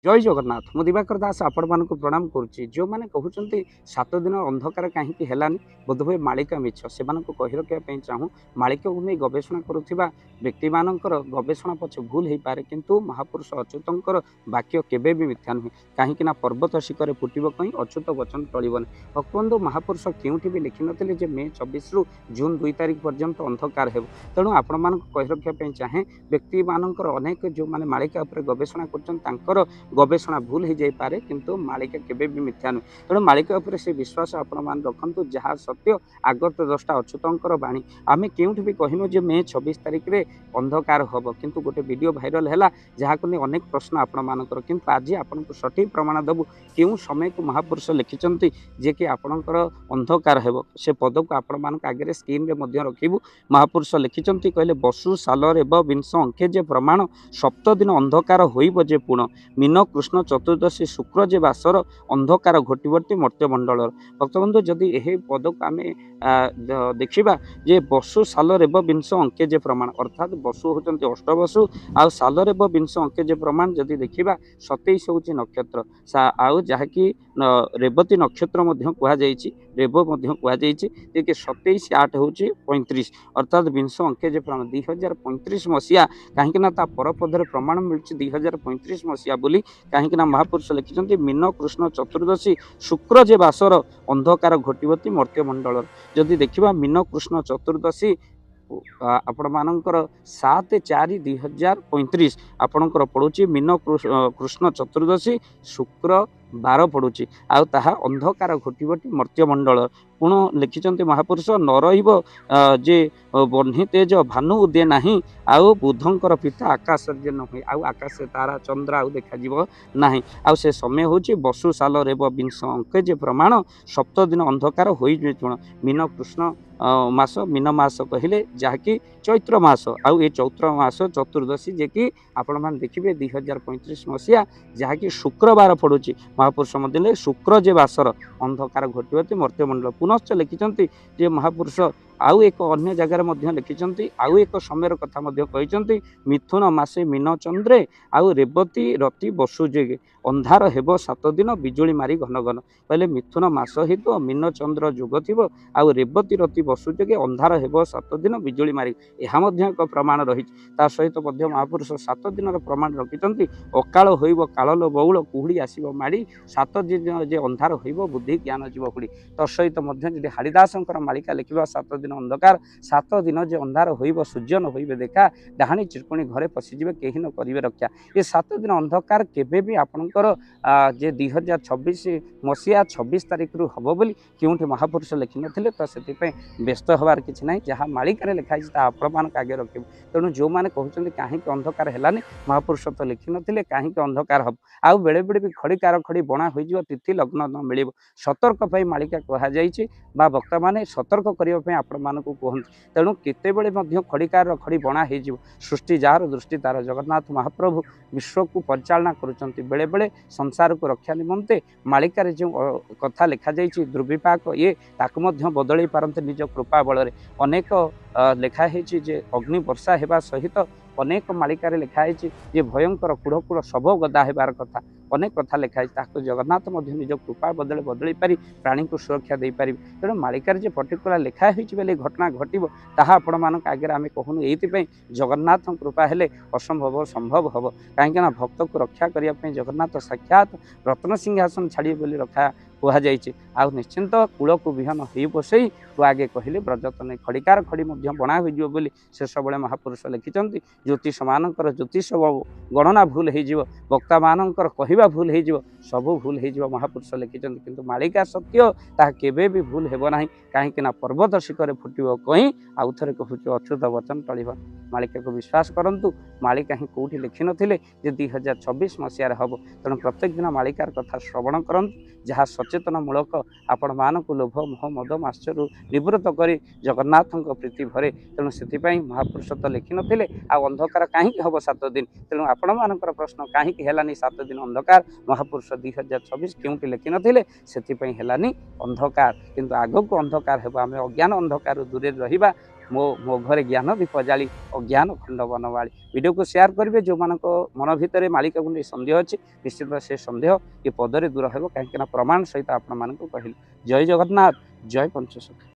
जय जगन्नाथ मु दिवाकर दास आपण मान प्रणाम करुच्ची जो मैंने कहते 7 दिन अंधकार कहीं हेलानी बोधहुए मालिका मिछ से कही रखापी चाहूँ मालिका को नहीं गवेषणा करुवा व्यक्ति मानकर गवेषणा पछे भूल हो पारे किंतु महापुरुष अच्युतंकर वाक्य केबे भी मिथ्या नुहे कहीं पर्वत शिखर फुटब कहीं अच्युत वचन टलबनी भक्तबंधु महापुरुष क्योंठी भी लिखि नथिले जे मे 24 रु जून 2 तारिख पर्यंत अंधकार हेब तेणु आपण मान कही रखापी चाहे व्यक्ति मानकर अनेक जो माने मालिका उपर गवेषणा कर गवेषणा भूल हो जाए किंतु मालिका केबे भी मिथ्या नुहे तेणु मालिका उपर से विश्वास आपण मान रखु जहाँ सत्य आगत दृष्टा अच्युतंकर बाणी आमे केउठी भी कहनु जे मे 26 तारिख रे अंधकार हम किंतु गोटे वीडियो भाइराल है जहाँ को अनेक प्रश्न आपण मानकर किंतु आज आपन सठिक प्रमाण देबू क्यों समय को महापुरुष लिखिं जे कि आपणकर अंधकार हेब से पद को आपण मान आगे स्क्रीन रे मध्य रखिबू महापुरुष लिखिं कहले बसु सालर एव विंश अंके जे प्रमाण सप्त दिन अंधकार होइब जे पुण मीन कृष्ण चतुर्दशी शुक्र जे बासर अंधकार घोटवर्ती मर्त्यमंडल भक्तबंधु जदि यह पद को आम देखा जे बसु सालर एव विंश अंके जे प्रमाण अर्थात बसु होती अष्टबसु आउ सालर एव विंश अंके जे प्रमाण जदि देखा 27 हूँ नक्षत्र आउ जहाँकि रेवती नक्षत्र कहुई रेव कहुई 27 8 हूँ 35 अर्थात विंश अंके जे प्रमाण 2035 मसीहा कहीं परपदर प्रमाण मिलूँ 2035 मसीहा बोली कहीं महापुरुष लिखिं मीन कृष्ण चतुर्दशी शुक्र जे बासर अंधकार घोटवती मर्त्यमंडल जदि देखा मीन कृष्ण चतुर्दशी आपण मानकर 7/4/2035 आपणकर पड़ुची मीन कृष्ण चतुर्दशी शुक्र बार पड़ुची आउ ताहा अंधकार घोटवटी मर्त्यमंडल पुण लिखिं महापुरुष न जे बह्नि तेज भानु उदे नाही आउ बुधंकर पिता आकाश न हुए आउ आकाश तारा चंद्र आउ देखा नाही आउ से समय होची बसु साल रेव विंश अंके जे प्रमाण सप्त दिन अंधकार होई चुण मीन कृष्ण मास मीन मास कहले जहाँकि चैत्र मास आउ ए चैत्र मास चतुर्दशी जे कि आपण मान देखिए 2035 मसीहा जहाँकि शुक्रवार पड़ुची महापुरुष मध्य शुक्र जे बासर अंधकार घोटवती मर्त्यमंडल पुनश्च लिखिं जे महापुरुष आउ एक अन्य जगार लिखिं आउ एक समय कथा कहते मिथुन मासे मीन चंद्रे आउ रेवती रति बसु जे अंधार हेब 7 दिन बिजुली मारी घन घन कहले मिथुन मास हित मीन चंद्र जुग थी आउ रेवती रति बसु जे अंधार हेब 7 दिन बिजुली मारी यह एक प्रमाण रही सहित महापुरुष 7 दिन प्रमाण रखिं अकाल होइब काल बउल कुहुड़ी आसब माड़ी 7 दिन जे अंधार होइब बुद्धि ज्ञान जीव हुड़ी तत्सहित जी हारिदासंकर मालिका लिखा 7 दिन अंधकार 7 दिन जे अंधार होइब सूर्य न होइबे देखा डाहाणी चिरकुणी घरे पशिजे कहीं न करेंगे रक्षा ये 7 दिन अंधकार केबे भी आपणकर जे 2026 मसीहा 26 तारिख रु हम बोली क्योंकि महापुरुष लिखि नथिले तो से व्यस्त हबार किसी ना जहाँ मालिकार लिखाई आपण आगे रखू तेणु जो मैंने कहते कहीं अंधकार है महापुरुष तो लिखि नथिले कहीं अंधकार हम आउ बेले बेले भी खड़ी कार खड़ी बणा हो तिथि लग्न न मिल सतर्क मालिका कहुई वक्ता मैंने सतर्क करने आपण मानक कहते तेणु केतबे खड़िकार खड़ी बणा हो सृष्टि जार दृष्टि तार जगन्नाथ महाप्रभु विश्व को परिचालना करुँच बेले बेले संसार को रक्षा निमंते मालिकार जो कथा लिखा जाइए दुर्विपाक ये ताकू बदल पारते निज कृपा बल अनेक लिखाई जे अग्नि वर्षा होगा सहित अनेक मालिकार लिखाई जे भयंकर कूड़ कूड़ शब गदा होबार कथा अनेक कथा लिखाई जगन्नाथ निज कृपा बदले बदल पारि प्राणी को सुरक्षा दे पारि तेणु मालिकार जे पर्टिकुलर लिखाई बोले घटना घटव ताहा आपण मान आगे आम कहूँ ये जगन्नाथ कृपा हेले असंभव संभव हम कहीं भक्त को रक्षा करने जगन्नाथ साक्षात रत्न सिंहासन छाड़िए बोली रखा कहुई आ निश्चिंत कूल को विहन हो बसई तो आगे कहले ब्रजतने खड़िकार खड़ी बणा हो बोली शेष बड़े महापुरुष लिखिं ज्योतिष मानकर ज्योतिष गणना भूल हो वक्ता मानकर कहवा भूल हो सबू भूल हो महापुरुष लिखिं किंतु मालिका सत्य ताहा केबे भी भूल हेब नाही कहीं पर्वत शिखर फुटब कहीं आउ थे कहूँ अच्युत वचन टल मालिका को विश्वास करंतु मालिका ही कौटी लिखि नथिले जे 2026 मसीह हम तेणु प्रत्येक दिन मालिकार कथा श्रवण करंतु जहाँ ସଚେତନମୂଳକ ଆପଣମାନଙ୍କୁ ଲୋଭ ମୋହ ମଦ ମାତ୍ସର୍ଯ୍ୟରୁ ନିବୃତ୍ତ କରି ଜଗନ୍ନାଥଙ୍କ ପ୍ରୀତି ଭରେ। ତେଣୁ ସେଥିପାଇଁ ମହାପୁରୁଷ ତ ଲେଖିନଥିଲେ ଆଉ ଅନ୍ଧକାର କାହିଁକି ହେବ 7 ଦିନ। ତେଣୁ ଆପଣମାନଙ୍କର ପ୍ରଶ୍ନ କାହିଁକି ହେଲାନି 7 ଦିନ ଅନ୍ଧକାର, ମହାପୁରୁଷ 2026 କେଉଁଠି ଲେଖିନଥିଲେ, ସେଥିପାଇଁ ହେଲାନି ଅନ୍ଧକାର। କିନ୍ତୁ ଆଗକୁ ଅନ୍ଧକାର ହେବ। ଆମେ ଅଜ୍ଞାନ ଅନ୍ଧକାରରୁ ଦୂରରେ ରହିବା। ମୋ ଘରେ ଜ୍ଞାନ ଦୀପ ଜାଳି ଅଜ୍ଞାନ ଖଣ୍ଡ ବନବାଳି। ଭିଡ଼ିଓକୁ ସେୟାର କରିବେ। ଯେଉଁମାନଙ୍କ ମନ ଭିତରେ ମାଳିକାକୁ ନେଇ ସନ୍ଦେହ ଅଛି, ନିଶ୍ଚିତ ସେ ସନ୍ଦେହ ଏ ପଦରେ ଦୂର ହେବ, କାହିଁକିନା ପ୍ରମାଣ ସହିତ ଆପଣମାନଙ୍କୁ କହିଲି। ଜୟ ଜଗନ୍ନାଥ, ଜୟ ପଞ୍ଚସଖା।